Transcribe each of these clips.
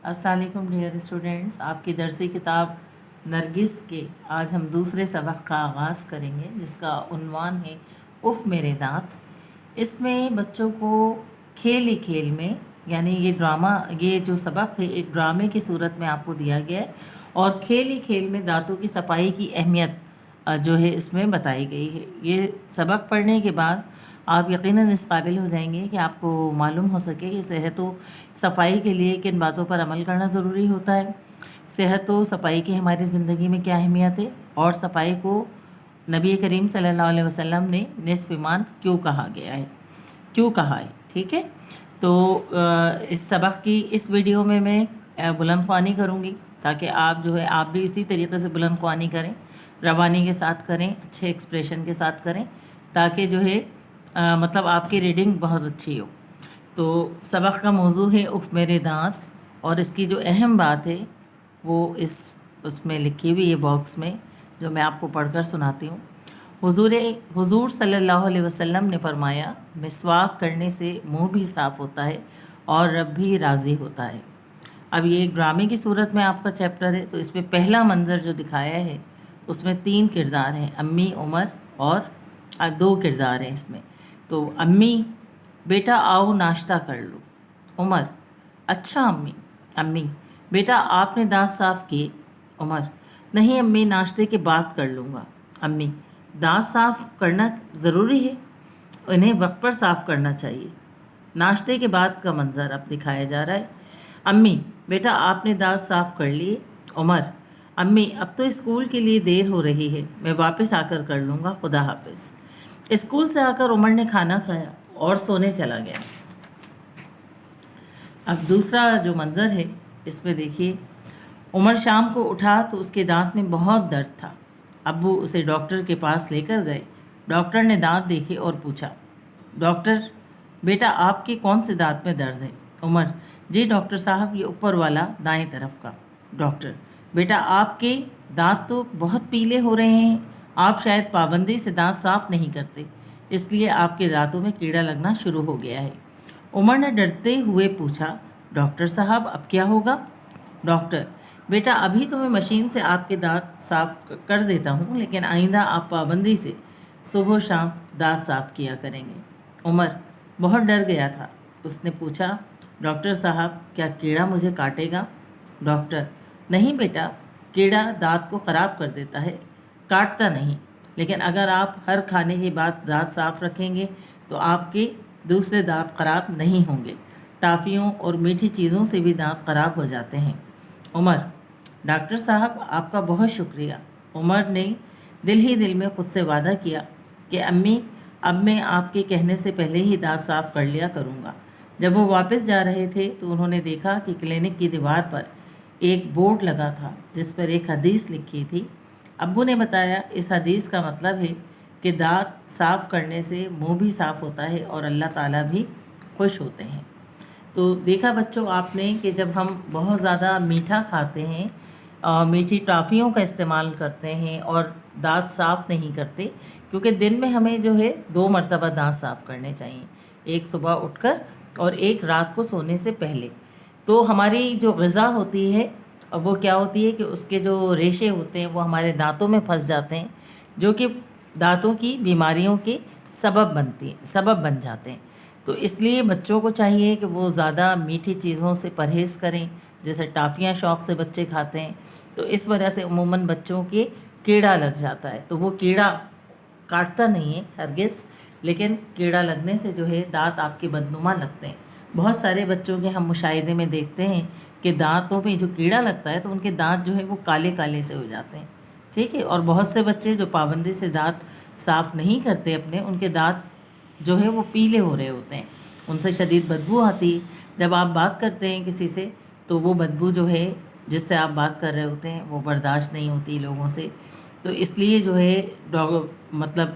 السلام علیکم dear students, آپ کی درسی کتاب نرگس کے آج ہم دوسرے سبق کا آغاز کریں گے، جس کا عنوان ہے اف میرے دانت۔ اس میں بچوں کو کھیل ہی کھیل میں، یعنی یہ جو سبق ہے ایک ڈرامے کی صورت میں آپ کو دیا گیا ہے، اور کھیل ہی کھیل میں دانتوں کی صفائی کی اہمیت جو ہے اس میں بتائی گئی ہے۔ یہ سبق پڑھنے کے بعد آپ یقیناً اس قابل ہو جائیں گے کہ آپ کو معلوم ہو سکے کہ صحت و صفائی کے لیے کن باتوں پر عمل کرنا ضروری ہوتا ہے، صحت و صفائی کی ہماری زندگی میں کیا اہمیت ہے، اور صفائی کو نبی کریم صلی اللہ علیہ وسلم نے نصف ایمان کیوں کہا ہے۔ ٹھیک ہے، تو اس سبق کی اس ویڈیو میں بلند خوانی کروں گی، تاکہ آپ بھی اسی طریقے سے بلند خوانی کریں، روانی کے ساتھ کریں، اچھے ایکسپریشن کے ساتھ کریں، تاکہ مطلب آپ کی ریڈنگ بہت اچھی ہو۔ تو سبق کا موضوع ہے اف میرے دانت، اور اس کی جو اہم بات ہے وہ اس میں لکھی ہوئی ہے باکس میں، جو میں آپ کو پڑھ کر سناتی ہوں۔ حضور صلی اللہ علیہ وسلم نے فرمایا، مسواک کرنے سے منہ بھی صاف ہوتا ہے اور رب بھی راضی ہوتا ہے۔ اب یہ ایک ڈرامے کی صورت میں آپ کا چیپٹر ہے، تو اس میں پہلا منظر جو دکھایا ہے اس میں 3 کردار ہیں، امی، عمر، اور 2 کردار ہیں اس میں۔ تو امی: بیٹا آؤ ناشتہ کر لو۔ عمر: اچھا امی: بیٹا آپ نے دانت صاف کیے؟ عمر: نہیں امی، ناشتے کے بعد کر لوں گا۔ امی: دانت صاف کرنا ضروری ہے، انہیں وقت پر صاف کرنا چاہیے۔ ناشتے کے بعد کا منظر اب دکھایا جا رہا ہے۔ امی: بیٹا آپ نے دانت صاف کر لیے؟ عمر: امی اب تو اسکول کے لیے دیر ہو رہی ہے، میں واپس آ کر لوں گا، خدا حافظ۔ اسکول سے آ کر عمر نے کھانا کھایا اور سونے چلا گیا۔ اب دوسرا جو منظر ہے اس میں دیکھیے، عمر شام کو اٹھا تو اس کے دانت میں بہت درد تھا۔ ابو اسے ڈاکٹر کے پاس لے کر گئے۔ ڈاکٹر نے دانت دیکھے اور پوچھا: ڈاکٹر بیٹا آپ کے کون سے دانت میں درد ہے؟ عمر: جی ڈاکٹر صاحب، یہ اوپر والا دائیں طرف کا۔ ڈاکٹر: بیٹا آپ کے دانت تو بہت پیلے ہو رہے ہیں، آپ شاید پابندی سے دانت صاف نہیں کرتے، اس لیے آپ کے دانتوں میں کیڑا لگنا شروع ہو گیا ہے۔ عمر نے ڈرتے ہوئے پوچھا: ڈاکٹر صاحب اب کیا ہوگا؟ ڈاکٹر: بیٹا ابھی تو میں مشین سے آپ کے دانت صاف کر دیتا ہوں، لیکن آئندہ آپ پابندی سے صبح و شام دانت صاف کیا کریں گے۔ عمر بہت ڈر گیا تھا، اس نے پوچھا: ڈاکٹر صاحب کیا کیڑا مجھے کاٹے گا؟ ڈاکٹر: نہیں بیٹا، کیڑا دانت کو خراب کر دیتا ہے، کاٹتا نہیں، لیکن اگر آپ ہر کھانے کے بعد دانت صاف رکھیں گے تو آپ کے دوسرے دانت خراب نہیں ہوں گے۔ ٹافیوں اور میٹھی چیزوں سے بھی دانت خراب ہو جاتے ہیں۔ عمر: ڈاکٹر صاحب آپ کا بہت شکریہ۔ عمر نے دل ہی دل میں خود سے وعدہ کیا کہ امی اب میں آپ کے کہنے سے پہلے ہی دانت صاف کر لیا کروں گا۔ جب وہ واپس جا رہے تھے تو انہوں نے دیکھا کہ کلینک کی دیوار پر ایک بورڈ لگا تھا جس پر ایک حدیث لکھی تھی۔ ابو نے بتایا اس حدیث کا مطلب ہے کہ دانت صاف کرنے سے منہ بھی صاف ہوتا ہے اور اللہ تعالیٰ بھی خوش ہوتے ہیں۔ تو دیکھا بچوں آپ نے کہ جب ہم بہت زیادہ میٹھا کھاتے ہیں، میٹھی ٹافیوں کا استعمال کرتے ہیں اور دانت صاف نہیں کرتے، کیونکہ دن میں ہمیں جو ہے 2 مرتبہ دانت صاف کرنے چاہیے، ایک صبح اٹھ کر اور ایک رات کو سونے سے پہلے۔ تو ہماری جو غذا ہوتی ہے وہ کیا ہوتی ہے کہ اس کے جو ریشے ہوتے ہیں وہ ہمارے دانتوں میں پھنس جاتے ہیں، جو کہ دانتوں کی بیماریوں کے سبب بن جاتے ہیں۔ تو اس لیے بچوں کو چاہیے کہ وہ زیادہ میٹھی چیزوں سے پرہیز کریں، جیسے ٹافیاں شوق سے بچے کھاتے ہیں، تو اس وجہ سے عموماً بچوں کے کیڑا لگ جاتا ہے۔ تو وہ کیڑا کاٹتا نہیں ہے ہرگز، لیکن کیڑا لگنے سے جو ہے دانت آپ کے بدنما لگتے ہیں۔ بہت سارے بچوں کے ہم مشاہدے میں دیکھتے ہیں کہ دانتوں میں جو کیڑا لگتا ہے تو ان کے دانت جو ہے وہ کالے کالے سے ہو جاتے ہیں، ٹھیک ہے۔ اور بہت سے بچے جو پابندی سے دانت صاف نہیں کرتے اپنے، ان کے دانت جو ہے وہ پیلے ہو رہے ہوتے ہیں، ان سے شدید بدبو آتی ہے۔ جب آپ بات کرتے ہیں کسی سے تو وہ بدبو جو ہے جس سے آپ بات کر رہے ہوتے ہیں وہ برداشت نہیں ہوتی لوگوں سے، تو اس لیے جو ہے مطلب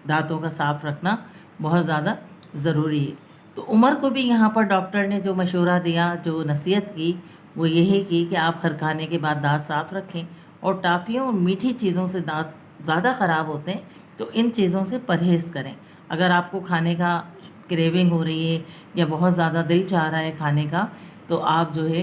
دانتوں کا صاف رکھنا بہت زیادہ ضروری ہے۔ تو عمر کو بھی یہاں پر ڈاکٹر نے جو مشورہ دیا، جو نصیحت کی، وہ یہی کی کہ آپ ہر کھانے کے بعد دانت صاف رکھیں، اور ٹافیوں اور میٹھی چیزوں سے دانت زیادہ خراب ہوتے ہیں تو ان چیزوں سے پرہیز کریں۔ اگر آپ کو کھانے کا کریونگ ہو رہی ہے یا بہت زیادہ دل چاہ رہا ہے کھانے کا، تو آپ جو ہے